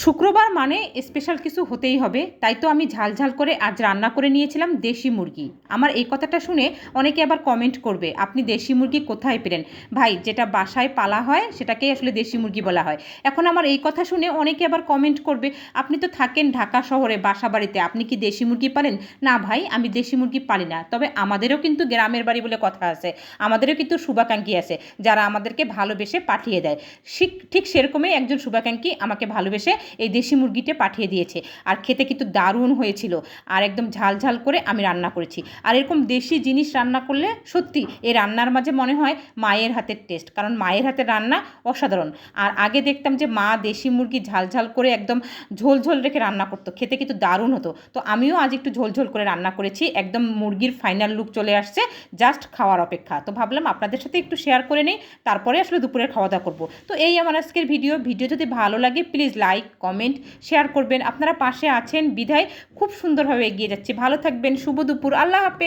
শুক্রবার মানে স্পেশাল কিছু হতেই হবে, তাই তো আমি ঝালঝাল করে আজ রান্না করে নিয়েছিলাম দেশি মুরগি। আমার এই কথাটা শুনে অনেকে আবার কমেন্ট করবে, আপনি দেশি মুরগি কোথায় পেলেন? ভাই, যেটা বাসায় পালা হয় সেটাকেই আসলে দেশি মুরগি বলা হয়। এখন আমার এই কথা শুনে অনেকে আবার কমেন্ট করবে, আপনি তো থাকেন ঢাকা শহরে বাসা বাড়িতে, আপনি কি দেশি মুরগি পালেন? না ভাই, আমি দেশি মুরগি পালি না, তবে আমাদেরও কিন্তু গ্রামের বাড়ি বলে কথা আছে, আমাদেরও কিন্তু শুভাকাঙ্ক্ষী আছে যারা আমাদেরকে ভালোবেসে পাঠিয়ে দেয়। ঠিক সেরকমই একজন শুভাকাঙ্ক্ষী আমাকে ভালোবেসে এই দেশি মুরগিটা পাঠিয়ে দিয়েছে। আর খেতে কিন্তু দারুণ হয়েছিল, আর একদম ঝাল ঝাল করে আমি রান্না করেছি। আর এরকম দেশি জিনিস রান্না করলে সত্যি এই রান্নার মাঝে মনে হয় মায়ের হাতের টেস্ট, কারণ মায়ের হাতের রান্না অসাধারণ। আর আগে দেখতাম যে মা দেশি মুরগি ঝাল ঝাল করে একদম ঝোল ঝোল রেখে রান্না করতো, খেতে কিন্তু দারুণ হতো। তো আমিও আজ একটু ঝোল ঝোল করে রান্না করেছি, একদম মুরগির ফাইনাল লুক চলে আসছে, জাস্ট খাওয়ার অপেক্ষা। তো ভাবলাম আপনাদের সাথে একটু শেয়ার করে নেই, তারপরে আসলে দুপুরের খাওয়া দাওয়া করবো। তো এই আমার আজকের ভিডিও যদি ভালো লাগে প্লিজ লাইক কমেন্ট শেয়ার করবেন। আপনারা পাশে আছেন বিধায় খুব সুন্দরভাবে এগিয়ে যাচ্ছে। ভালো থাকবেন, শুভ দুপুর, আল্লাহ হাফেজ।